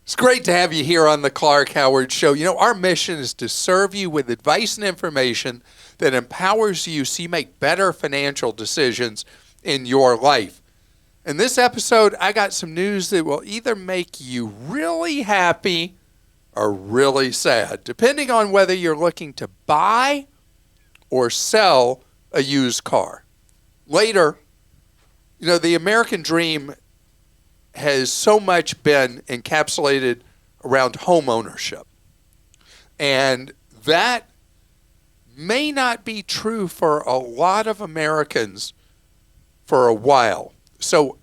It's great to have you here on the Clark Howard Show. You know, our mission is to serve you with advice and information that empowers you so you make better financial decisions in your life. In this episode, I got some news that will either make you really happy or really sad, depending on whether you're looking to buy or sell a used car. Later, you know, the American dream has so much been encapsulated around home ownership. And that may not be true for a lot of Americans for a while. So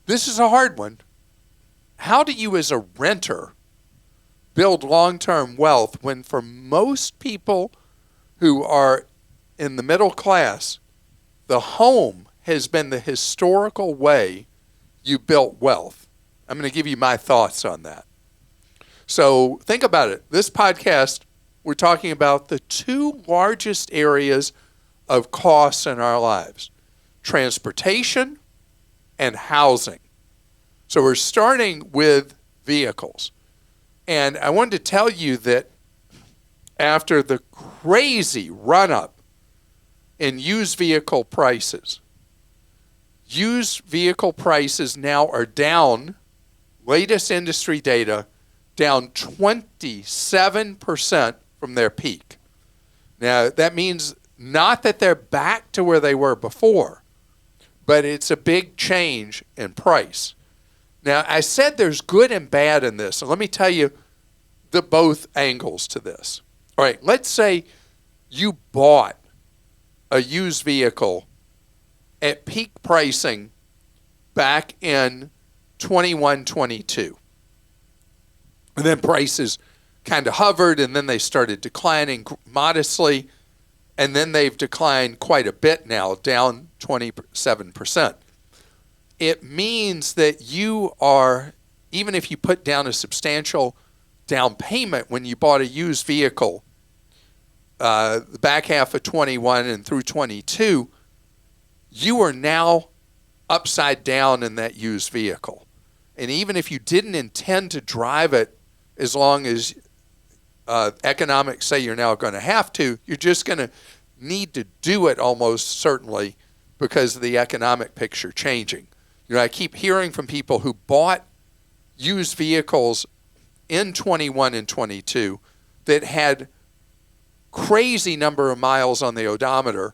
this is a hard one. How do you as a renter build long-term wealth when for most people who are in the middle class, the home has been the historical way you built wealth? I'm going to give you my thoughts on that. So think about it. This podcast, we're talking about the two largest areas of costs in our lives: transportation and housing. So we're starting with vehicles. And I wanted to tell you that after the crazy run-up in used vehicle prices now are down, latest industry data, down 27% from their peak. Now, that means not that they're back to where they were before, but it's a big change in price. Now, I said there's good and bad in this, and let me tell you the both angles to this. All right, let's say you bought a used vehicle at peak pricing back in 21, 22. And then prices kind of hovered, and then they started declining modestly, and then they've declined quite a bit now, down 27%. It means that you are, even if you put down a substantial down payment when you bought a used vehicle, the back half of 21 and through 22, you are now upside down in that used vehicle. And even if you didn't intend to drive it, as long as economics say you're now going to have to, you're just going to need to do it almost certainly because of the economic picture changing. You know, I keep hearing from people who bought used vehicles in 21 and 22 that had crazy number of miles on the odometer,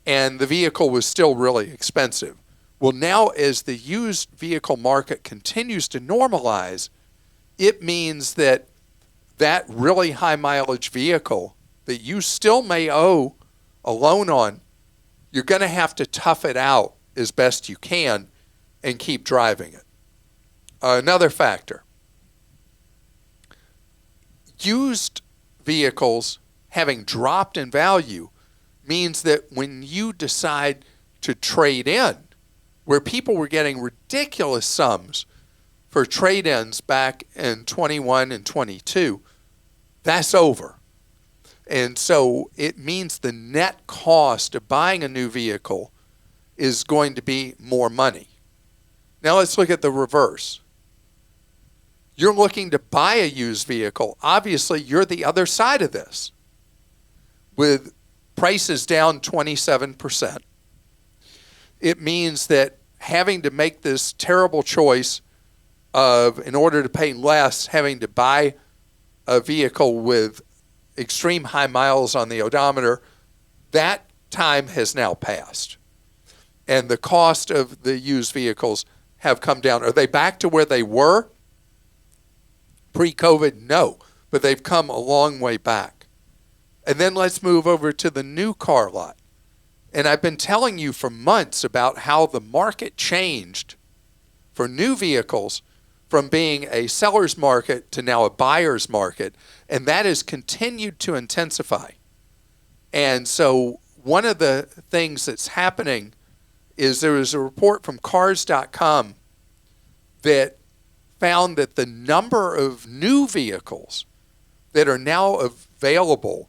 and the vehicle was still really expensive. Well, now as the used vehicle market continues to normalize, it means that that really high mileage vehicle that you still may owe a loan on, you're going to have to tough it out as best you can and keep driving it. Another factor: used vehicles having dropped in value means that when you decide to trade in, where people were getting ridiculous sums for trade-ins back in 21 and 22, that's over. And so it means the net cost of buying a new vehicle is going to be more money. Now let's look at the reverse. You're looking to buy a used vehicle. Obviously, you're the other side of this. With prices down 27%, it means that having to make this terrible choice of, in order to pay less, having to buy a vehicle with extreme high miles on the odometer, that time has now passed. And the cost of the used vehicles have come down. Are they back to where they were pre-COVID? No, but they've come a long way back. And then let's move over to the new car lot. And I've been telling you for months about how the market changed for new vehicles from being a seller's market to now a buyer's market, and that has continued to intensify. And so one of the things that's happening is there was a report from cars.com that found that the number of new vehicles that are now available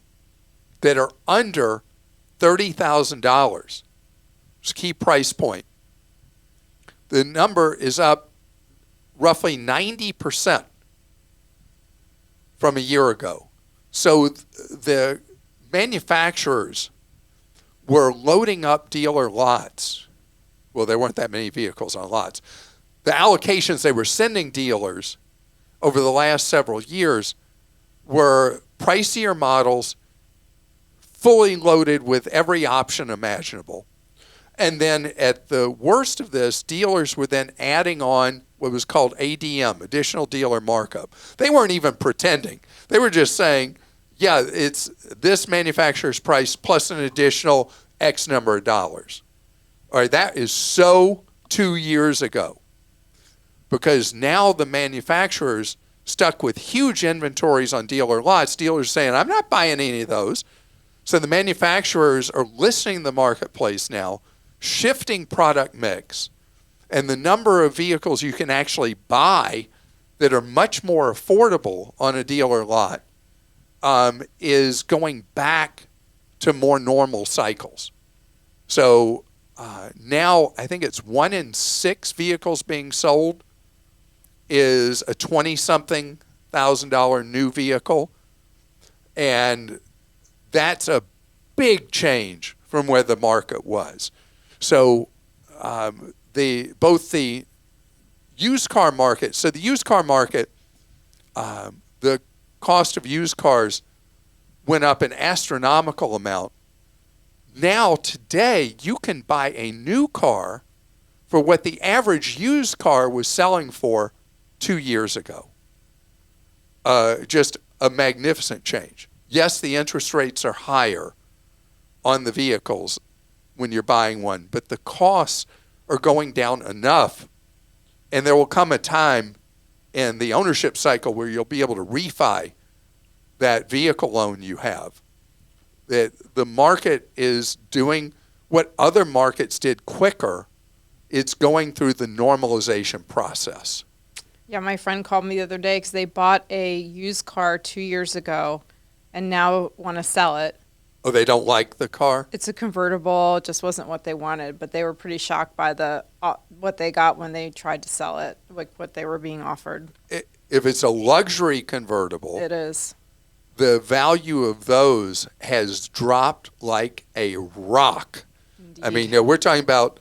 that are under $30,000, it's a key price point, the number is up roughly 90% from a year ago. So the manufacturers were loading up dealer lots. Well, there weren't that many vehicles on lots. The allocations they were sending dealers over the last several years were pricier models, fully loaded with every option imaginable. And then at the worst of this, dealers were then adding on what was called ADM, additional dealer markup. They weren't even pretending. They were just saying, yeah, it's this manufacturer's price plus an additional X number of dollars. All right, that is so 2 years ago, because now the manufacturers stuck with huge inventories on dealer lots. Dealers saying, I'm not buying any of those. So the manufacturers are listening to the marketplace now, shifting product mix, and the number of vehicles you can actually buy that are much more affordable on a dealer lot is going back to more normal cycles. So now I think it's 1 in 6 vehicles being sold is a $20-something thousand new vehicle. And that's a big change from where the market was. So both the used car market, so the used car market, the cost of used cars went up an astronomical amount. Now, today, you can buy a new car for what the average used car was selling for 2 years ago. Just a magnificent change. Yes, the interest rates are higher on the vehicles when you're buying one, but the costs are going down enough, and there will come a time in the ownership cycle where you'll be able to refi that vehicle loan you have. That the market is doing what other markets did quicker. It's going through the normalization process. Yeah, my friend called me the other day because they bought a used car 2 years ago and now want to sell it. Oh, they don't like the car? It's a convertible. It just wasn't what they wanted, but they were pretty shocked by the what they got when they tried to sell it, like what they were being offered. If it's a luxury convertible, it is. The value of those has dropped like a rock. Indeed. I mean, we're talking about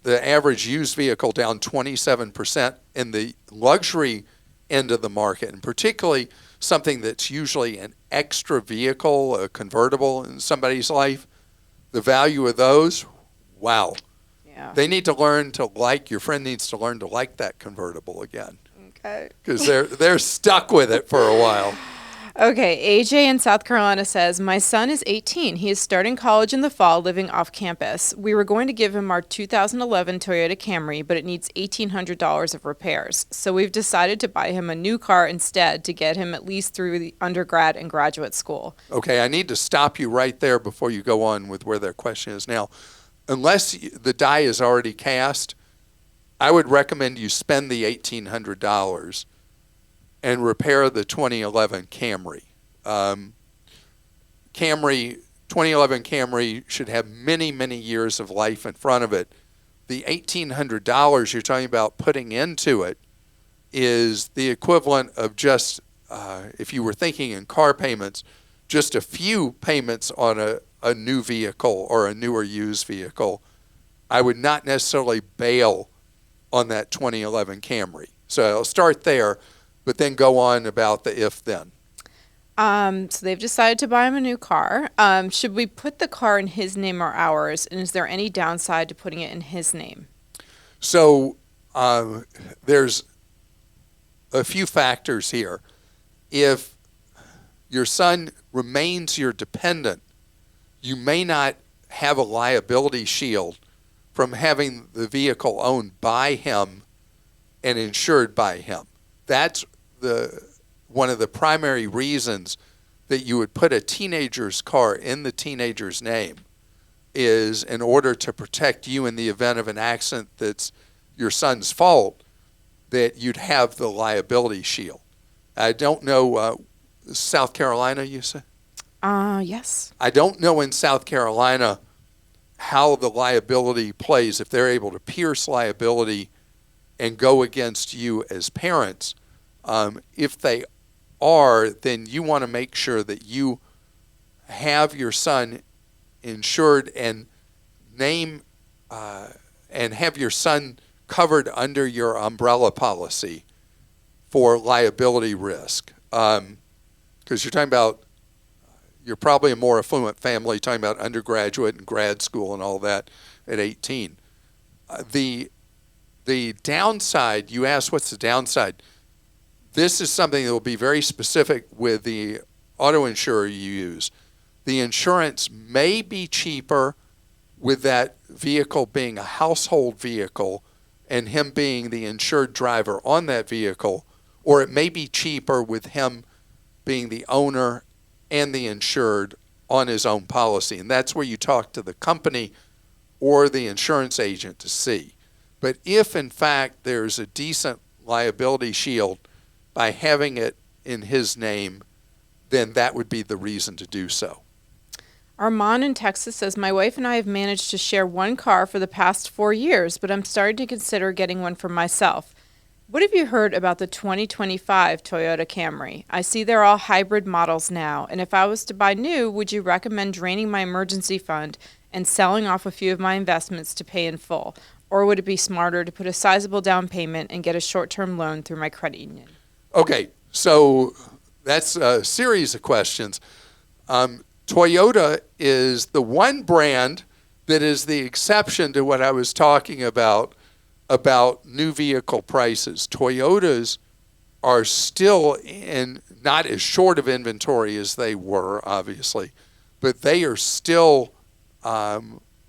the average used vehicle down 27% in the luxury end of the market, and particularly something that's usually an extra vehicle, a convertible in somebody's life. The value of those, wow. Yeah. They need to learn to like, your friend needs to learn to like that convertible again. Okay. Because they're stuck with it for a while. Okay, AJ in South Carolina says, my son is 18. He is starting college in the fall, living off campus. We were going to give him our 2011 Toyota Camry, but it needs $1,800 of repairs. So we've decided to buy him a new car instead to get him at least through the undergrad and graduate school. Okay, I need to stop you right there before you go on with where their question is now. Unless the die is already cast, I would recommend you spend the $1,800 and repair the 2011 Camry. 2011 Camry should have many, many years of life in front of it. The $1,800 you're talking about putting into it is the equivalent of just, if you were thinking in car payments, just a few payments on a new vehicle or a newer used vehicle. I would not necessarily bail on that 2011 Camry. So I'll start there, but then go on about the if-then. So they've decided to buy him a new car. Should we put the car in his name or ours? And is there any downside to putting it in his name? So there's a few factors here. If your son remains your dependent, you may not have a liability shield from having the vehicle owned by him and insured by him. That's one of the primary reasons that you would put a teenager's car in the teenager's name, is in order to protect you in the event of an accident that's your son's fault, that you'd have the liability shield. I don't know, South Carolina, you said? Yes. I don't know in South Carolina how the liability plays, if they're able to pierce liability and go against you as parents. If they are, then you want to make sure that you have your son insured and name and have your son covered under your umbrella policy for liability risk. Because you're talking about, you're probably a more affluent family, talking about undergraduate and grad school and all that at 18. The downside, you asked what's the downside. This is something that will be very specific with the auto insurer you use. The insurance may be cheaper with that vehicle being a household vehicle and him being the insured driver on that vehicle, or it may be cheaper with him being the owner and the insured on his own policy. And that's where you talk to the company or the insurance agent to see. But if, in fact, there's a decent liability shield by having it in his name, then that would be the reason to do so. Armand in Texas says, my wife and I have managed to share one car for the past 4 years, but I'm starting to consider getting one for myself. What have you heard about the 2025 Toyota Camry? I see they're all hybrid models now, and if I was to buy new, would you recommend draining my emergency fund and selling off a few of my investments to pay in full? Or would it be smarter to put a sizable down payment and get a short-term loan through my credit union? Okay, so that's a series of questions. Toyota is the one brand that is the exception to what I was talking about new vehicle prices. Toyotas are still in not as short of inventory as they were, obviously, but they are still a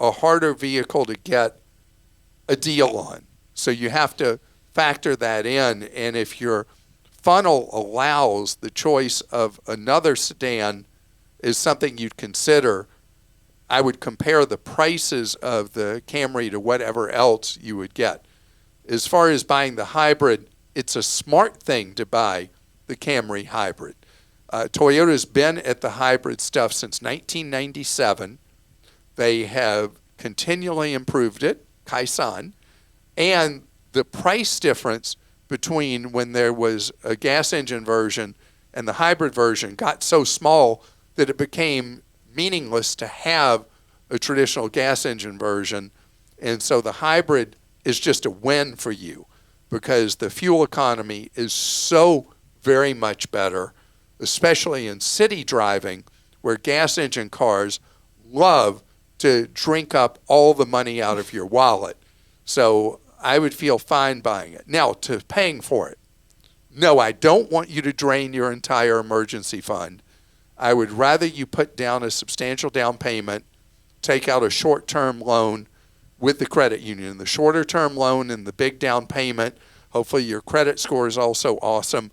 harder vehicle to get a deal on. So you have to factor that in, and if your funnel allows the choice of another sedan is something you'd consider, I would compare the prices of the Camry to whatever else you would get. As far as buying the hybrid, it's a smart thing to buy the Camry hybrid. Toyota's been at the hybrid stuff since 1997. They have continually improved it, Kaisan, and the price difference between when there was a gas engine version and the hybrid version got so small that it became meaningless to have a traditional gas engine version. And so the hybrid is just a win for you because the fuel economy is so very much better, especially in city driving where gas engine cars love to drink up all the money out of your wallet. So I would feel fine buying it. Now, to paying for it. No, I don't want you to drain your entire emergency fund. I would rather you put down a substantial down payment, take out a short-term loan with the credit union. The shorter-term loan and the big down payment, hopefully your credit score is also awesome.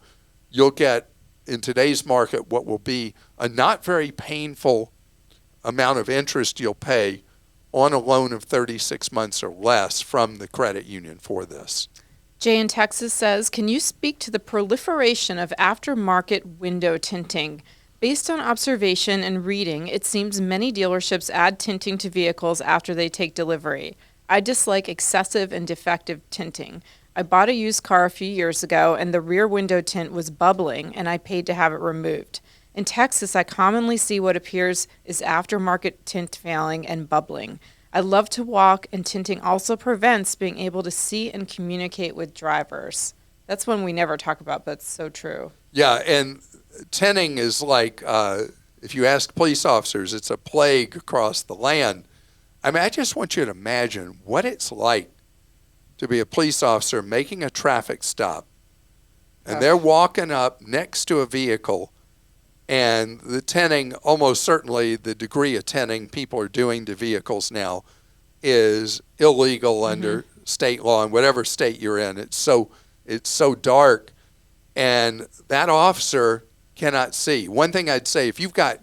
You'll get, in today's market, what will be a not very painful amount of interest you'll pay on a loan of 36 months or less from the credit union for this. Jay in Texas says, can you speak to the proliferation of aftermarket window tinting? Based on observation and reading, it seems many dealerships add tinting to vehicles after they take delivery. I dislike excessive and defective tinting. I bought a used car a few years ago, and the rear window tint was bubbling, and I paid to have it removed. In Texas, I commonly see what appears is aftermarket tint failing and bubbling. I love to walk, and tinting also prevents being able to see and communicate with drivers. That's one we never talk about, but it's so true. Yeah, and tinting is like, if you ask police officers, it's a plague across the land. I mean, I just want you to imagine what it's like to be a police officer making a traffic stop, and they're walking up next to a vehicle, and the tinting, almost certainly the degree of tinting people are doing to vehicles now is illegal under state law in whatever state you're in. It's so dark, and that officer cannot see. One thing I'd say, if you've got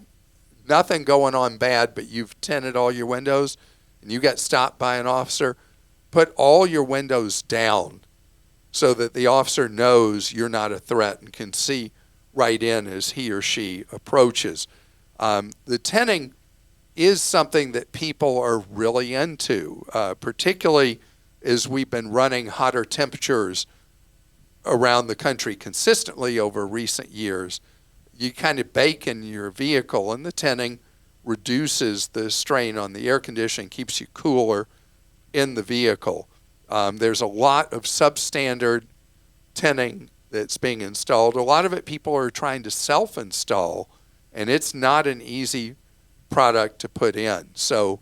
nothing going on bad but you've tinted all your windows and you got stopped by an officer, put all your windows down so that the officer knows you're not a threat and can see right in as he or she approaches. The tinting is something that people are really into, particularly as we've been running hotter temperatures around the country consistently over recent years, you kind of bake in your vehicle, and the tinting reduces the strain on the air conditioning, keeps you cooler in the vehicle. There's a lot of substandard tinting that's being installed. A lot of it people are trying to self-install, and it's not an easy product to put in. So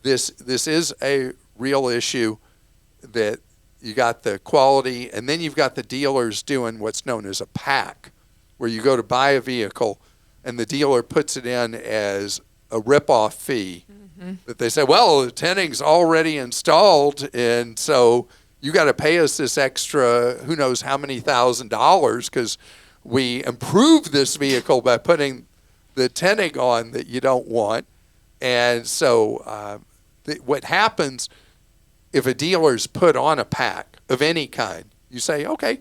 this is a real issue, that you got the quality, and then you've got the dealers doing what's known as a pack, where you go to buy a vehicle and the dealer puts it in as a rip-off fee. That they say, well, the tinting's already installed, and so you got to pay us this extra who knows how many $1,000s because we improved this vehicle by putting the tinting on that you don't want. And so what happens if a dealer's put on a pack of any kind, you say, okay,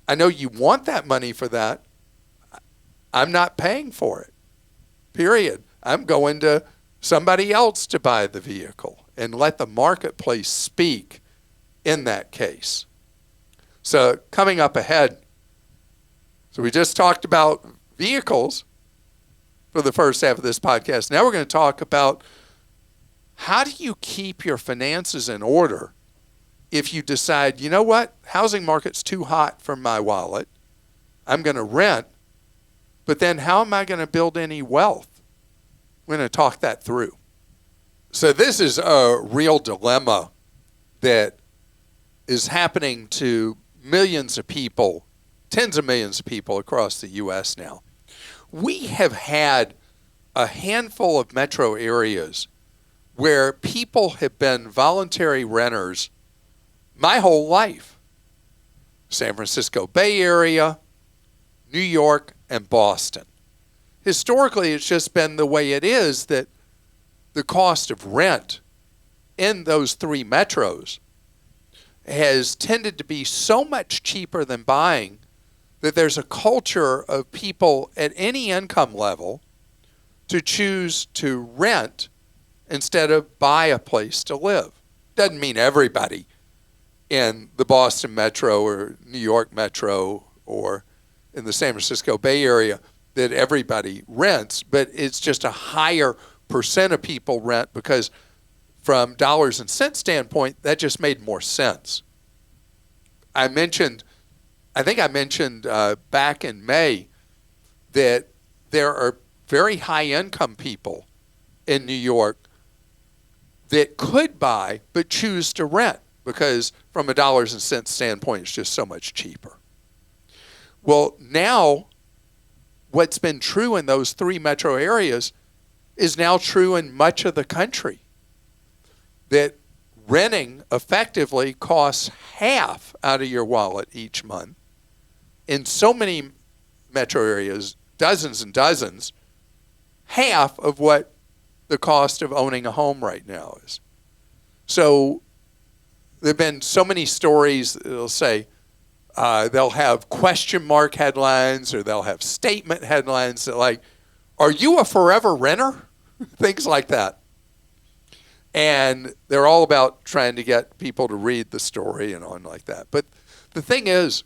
I know you want that money for that. I'm not paying for it, period. I'm going to somebody else to buy the vehicle, and let the marketplace speak in that case. So coming up ahead, so we just talked about vehicles for the first half of this podcast. Now we're going to talk about how do you keep your finances in order if you decide, you know what, housing market's too hot for my wallet, I'm going to rent, but then how am I going to build any wealth? We're going to talk that through. So this is a real dilemma that is happening to millions of people, tens of millions of people across the U.S. now. We have had a handful of metro areas where people have been voluntary renters my whole life. San Francisco Bay Area, New York, and Boston. Historically, it's just been the way it is, that the cost of rent in those three metros has tended to be so much cheaper than buying that there's a culture of people at any income level to choose to rent instead of buy a place to live. Doesn't mean everybody in the Boston metro or New York metro or in the San Francisco Bay Area that everybody rents, but it's just a higher percent of people rent because from dollars and cents standpoint, that just made more sense. I think I mentioned back in May that there are very high income people in New York that could buy but choose to rent because from a dollars and cents standpoint, it's just so much cheaper. Well, now what's been true in those three metro areas is now true in much of the country. That renting effectively costs half out of your wallet each month. In so many metro areas, dozens and dozens, half of what the cost of owning a home right now is. So there have been so many stories that'll say, they'll have question mark headlines or they'll have statement headlines that like, are you a forever renter? Things like that. And they're all about trying to get people to read the story and on like that. But the thing is,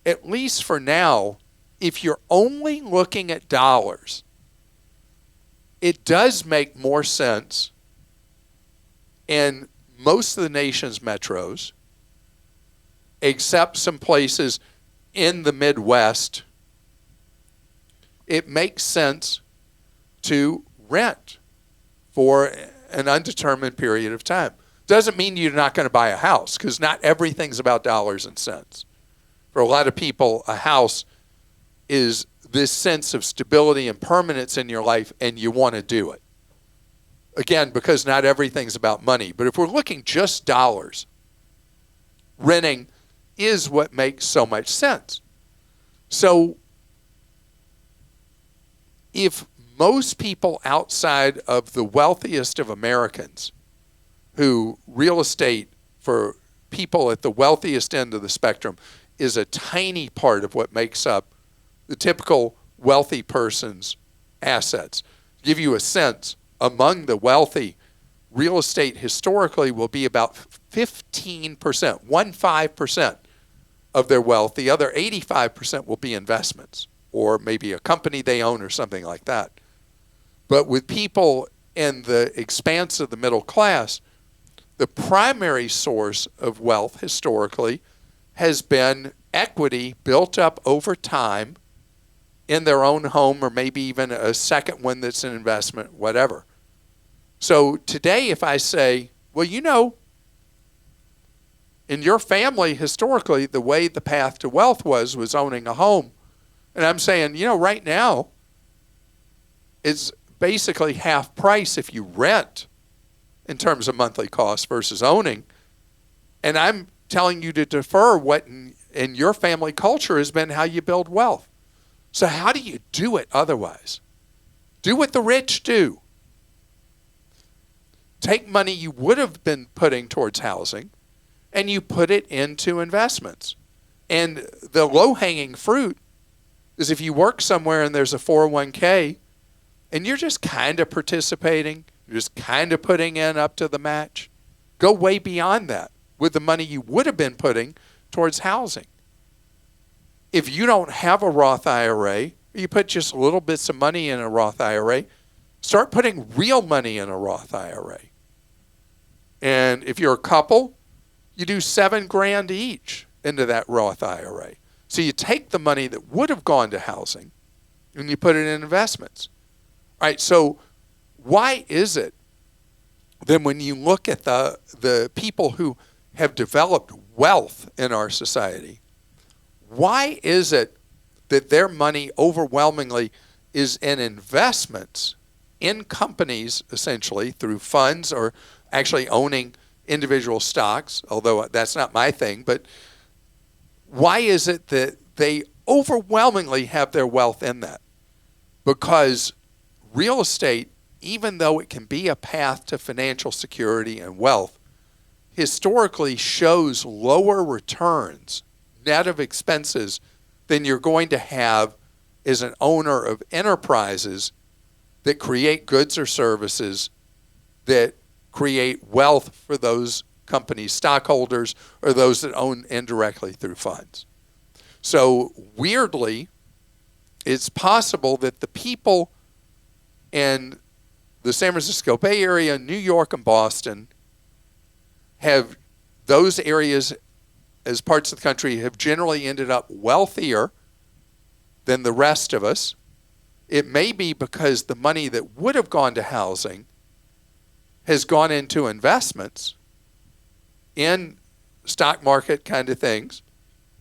at least for now, if you're only looking at dollars, it does make more sense in most of the nation's metros, except some places in the Midwest. It makes sense to rent for an undetermined period of time. Doesn't mean you're not going to buy a house, because not everything's about dollars and cents. For a lot of people, a house is this sense of stability and permanence in your life, and you want to do it. Again, because not everything's about money. But if we're looking just dollars, renting is what makes so much sense. So if most people outside of the wealthiest of Americans, who real estate for people at the wealthiest end of the spectrum is a tiny part of what makes up the typical wealthy person's assets. To give you a sense, among the wealthy, real estate historically will be about 15%, 15% of their wealth. The other 85% will be investments or maybe a company they own or something like that. But with people in the expanse of the middle class, the primary source of wealth historically has been equity built up over time in their own home, or maybe even a second one that's an investment, whatever. So today, if I say, well, in your family, historically, the way the path to wealth was owning a home. And I'm saying, right now, it's basically half price if you rent in terms of monthly costs versus owning. And I'm telling you to defer what in your family culture has been how you build wealth. So how do you do it otherwise? Do what the rich do. Take money you would have been putting towards housing and you put it into investments. And the low-hanging fruit is if you work somewhere and there's a 401k and you're just kind of participating, you're just kind of putting in up to the match, go way beyond that with the money you would have been putting towards housing. If you don't have a Roth IRA, you put just little bits of money in a Roth IRA, start putting real money in a Roth IRA. And if you're a couple, you do $7,000 each into that Roth IRA. So you take the money that would have gone to housing and you put it in investments. All right, so why is it then when you look at the people who have developed wealth in our society, why is it that their money overwhelmingly is in investments in companies, essentially, through funds or actually owning individual stocks, although that's not my thing, but why is it that they overwhelmingly have their wealth in that? Because real estate, even though it can be a path to financial security and wealth, historically shows lower returns net of expenses than you're going to have as an owner of enterprises that create goods or services that create wealth for those companies' stockholders or those that own indirectly through funds. So weirdly, it's possible that the people in the San Francisco Bay Area, New York, and Boston have those areas as parts of the country have generally ended up wealthier than the rest of us. It may be because the money that would have gone to housing has gone into investments in stock market kind of things,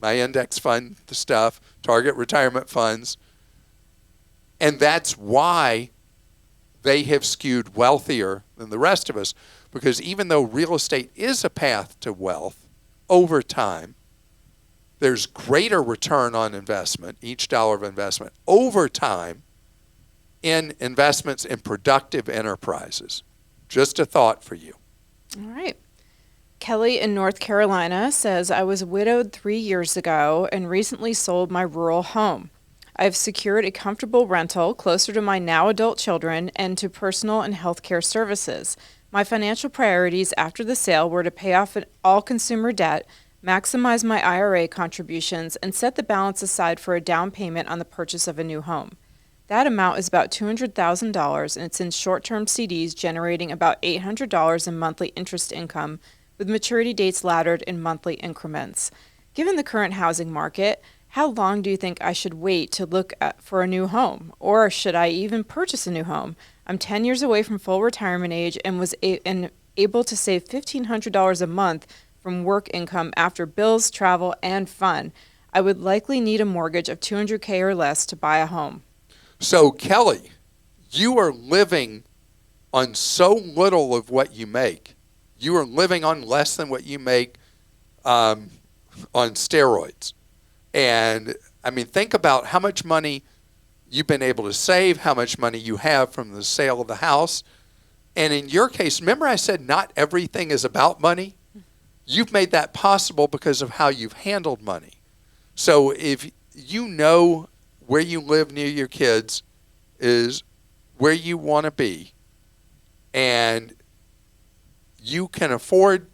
my index fund stuff, target retirement funds. And that's why they have skewed wealthier than the rest of us, because even though real estate is a path to wealth, over time, there's greater return on investment, each dollar of investment, over time in investments in productive enterprises. Just a thought for you. All right. Kelly in North Carolina says, I was widowed 3 years ago and recently sold my rural home. I've secured a comfortable rental closer to my now adult children and to personal and health care services. My financial priorities after the sale were to pay off all consumer debt, maximize my IRA contributions, and set the balance aside for a down payment on the purchase of a new home. That amount is about $200,000, and it's in short-term CDs generating about $800 in monthly interest income, with maturity dates laddered in monthly increments. Given the current housing market, how long do you think I should wait to look for a new home? Or should I even purchase a new home? I'm 10 years away from full retirement age and was able to save $1,500 a month from work income after bills, travel, and fun. I would likely need a mortgage of $200K or less to buy a home. So, Kelly, you are living on so little of what you make. You are living on less than what you make on steroids. And, I mean, think about how much money you've been able to save, how much money you have from the sale of the house. And in your case, remember I said not everything is about money? You've made that possible because of how you've handled money. So if you know where you live near your kids is where you want to be, and you can afford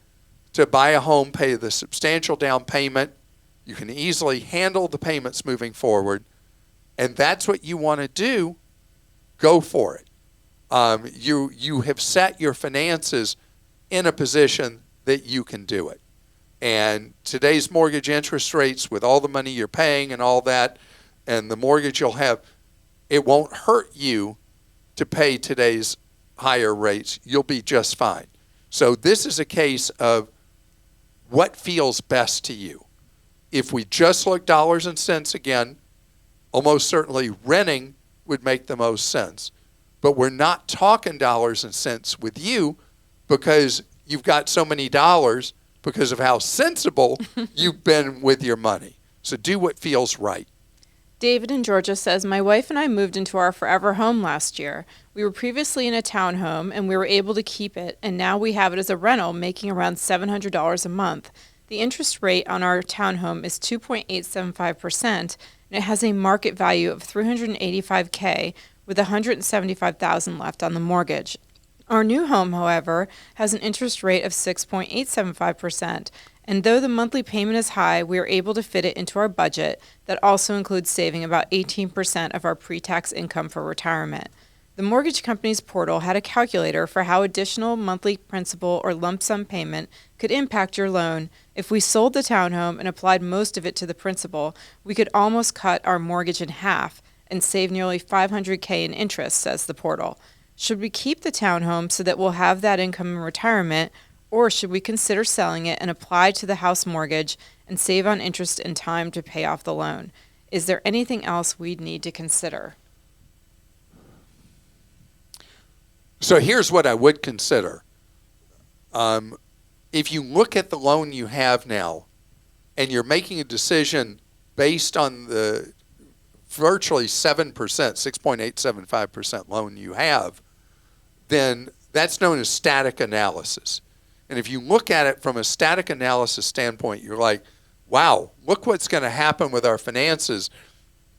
to buy a home, pay the substantial down payment. You can easily handle the payments moving forward, and that's what you want to do, go for it. You have set your finances in a position that you can do it. And today's mortgage interest rates, with all the money you're paying and all that, and the mortgage you'll have, it won't hurt you to pay today's higher rates. You'll be just fine. So this is a case of what feels best to you. If we just look dollars and cents again, almost certainly renting would make the most sense. But we're not talking dollars and cents with you because you've got so many dollars because of how sensible you've been with your money. So do what feels right. David in Georgia says, my wife and I moved into our forever home last year. We were previously in a townhome and we were able to keep it, and now we have it as a rental, making around $700 a month. The interest rate on our townhome is 2.875%, and it has a market value of $385K with $175,000 left on the mortgage. Our new home, however, has an interest rate of 6.875%, and though the monthly payment is high, we are able to fit it into our budget that also includes saving about 18% of our pre-tax income for retirement. The mortgage company's portal had a calculator for how additional monthly principal or lump sum payment could impact your loan. If we sold the townhome and applied most of it to the principal, we could almost cut our mortgage in half and save nearly $500K in interest, says the portal. Should we keep the townhome so that we'll have that income in retirement, or should we consider selling it and apply to the house mortgage and save on interest and time to pay off the loan? Is there anything else we'd need to consider? So here's what I would consider. If you look at the loan you have now and you're making a decision based on the virtually 7%, 6.875% loan you have, then that's known as static analysis. And if you look at it from a static analysis standpoint, you're like, wow, look what's going to happen with our finances.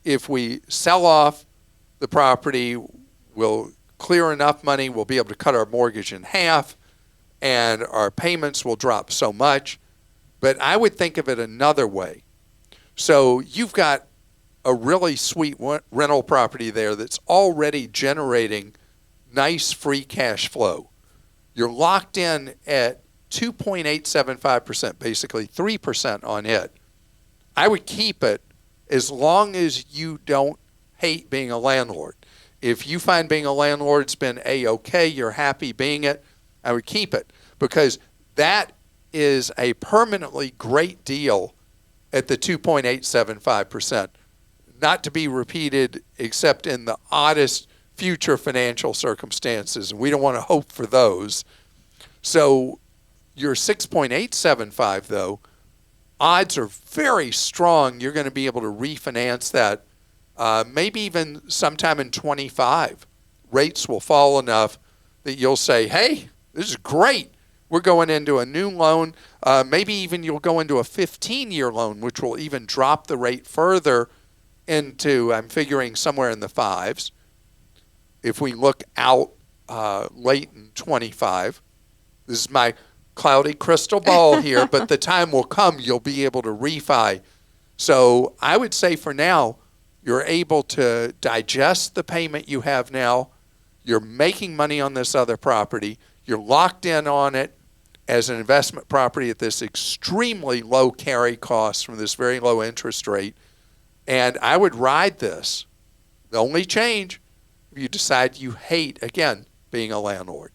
If we sell off the property, we'll clear enough money, we'll be able to cut our mortgage in half, and our payments will drop so much. But I would think of it another way. So you've got a really sweet rental property there that's already generating nice free cash flow. You're locked in at 2.875%, basically 3% on it. I would keep it as long as you don't hate being a landlord. If you find being a landlord's been A-okay, you're happy being it, I would keep it, because that is a permanently great deal at the 2.875%, not to be repeated except in the oddest future financial circumstances, and we don't want to hope for those. So your 6.875, though, odds are very strong you're going to be able to refinance that maybe even sometime in 25. Rates will fall enough that you'll say, hey, this is great. We're going into a new loan. Maybe even you'll go into a 15-year loan, which will even drop the rate further into, I'm figuring, somewhere in the fives. If we look out late in 25, this is my cloudy crystal ball here, but the time will come you'll be able to refi. So I would say for now, you're able to digest the payment you have now. You're making money on this other property. You're locked in on it as an investment property at this extremely low carry cost from this very low interest rate. And I would ride this. The only change, if you decide you hate, again, being a landlord.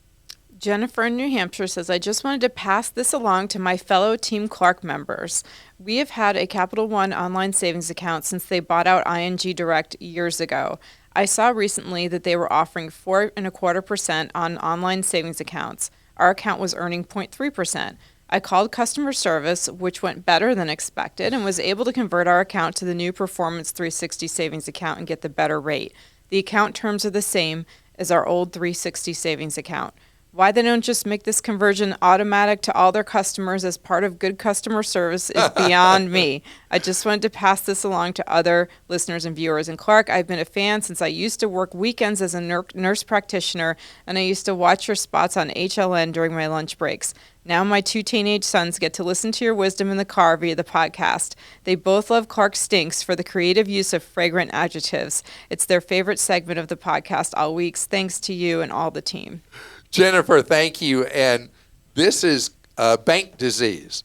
Jennifer in New Hampshire says, I just wanted to pass this along to my fellow Team Clark members. We have had a Capital One online savings account since they bought out ING Direct years ago. I saw recently that they were offering 4.25% on online savings accounts. Our account was earning 0.3%. I called customer service, which went better than expected, and was able to convert our account to the new Performance 360 savings account and get the better rate. The account terms are the same as our old 360 savings account. Why they don't just make this conversion automatic to all their customers as part of good customer service is beyond me. I just wanted to pass this along to other listeners and viewers. And Clark, I've been a fan since I used to work weekends as a nurse practitioner, and I used to watch your spots on HLN during my lunch breaks. Now my 2 teenage sons get to listen to your wisdom in the car via the podcast. They both love Clark Stinks for the creative use of fragrant adjectives. It's their favorite segment of the podcast all weeks. Thanks to you and all the team. Jennifer, thank you. And this is bank disease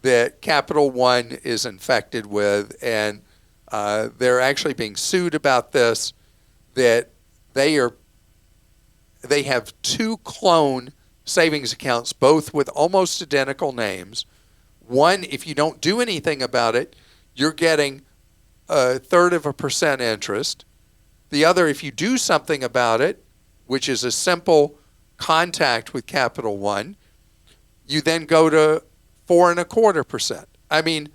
that Capital One is infected with, and they're actually being sued about this, that they have 2 clone savings accounts, both with almost identical names. One, if you don't do anything about it, you're getting 1/3% interest. The other, if you do something about it, which is a simple contact with Capital One, you then go to 4.25%. I mean,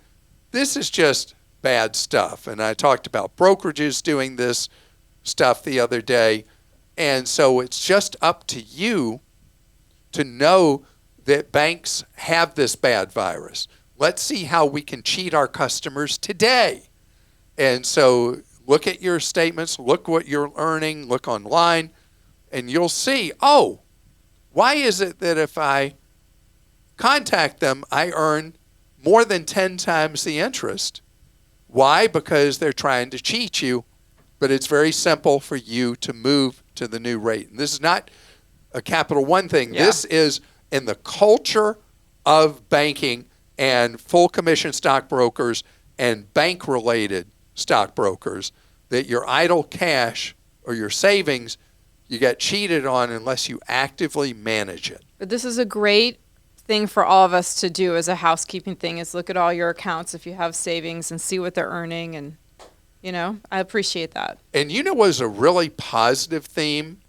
this is just bad stuff. And I talked about brokerages doing this stuff the other day. And so it's just up to you to know that banks have this bad virus. Let's see how we can cheat our customers today. And so look at your statements, look what you're earning, look online, and you'll see, oh, why is it that if I contact them, I earn more than 10 times the interest? Why? Because they're trying to cheat you, but it's very simple for you to move to the new rate. And this is not a Capital One thing. Yeah. This is in the culture of banking and full commission stockbrokers and bank-related stockbrokers, that your idle cash or your savings, you get cheated on unless you actively manage it. But this is a great thing for all of us to do as a housekeeping thing, is look at all your accounts if you have savings and see what they're earning. And, I appreciate that. And what was a really positive theme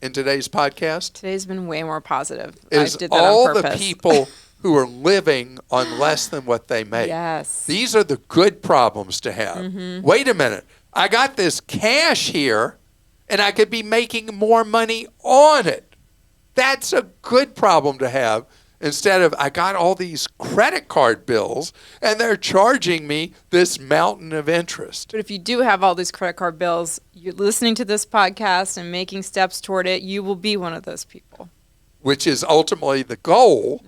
in today's podcast? Today's been way more positive. Is I did that all on purpose. the people who are living on less than what they make. Yes. These are the good problems to have. Mm-hmm. Wait a minute. I got this cash here, and I could be making more money on it. That's a good problem to have, instead of I got all these credit card bills and they're charging me this mountain of interest. But if you do have all these credit card bills, you're listening to this podcast and making steps toward it, you will be one of those people. Which is ultimately the goal,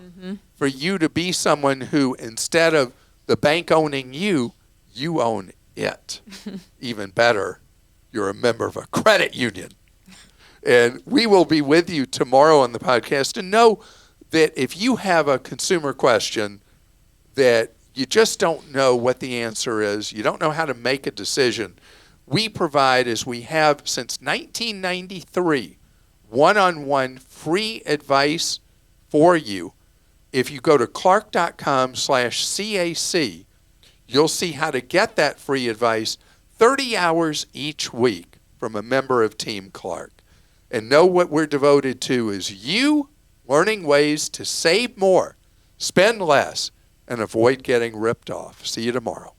for you to be someone who, instead of the bank owning you, you own it. Even better, you're a member of a credit union. And we will be with you tomorrow on the podcast. And know that if you have a consumer question that you just don't know what the answer is, you don't know how to make a decision, we provide, as we have since 1993, one-on-one free advice for you. If you go to clark.com/CAC, you'll see how to get that free advice 30 hours each week from a member of Team Clark. And know what we're devoted to is you learning ways to save more, spend less, and avoid getting ripped off. See you tomorrow.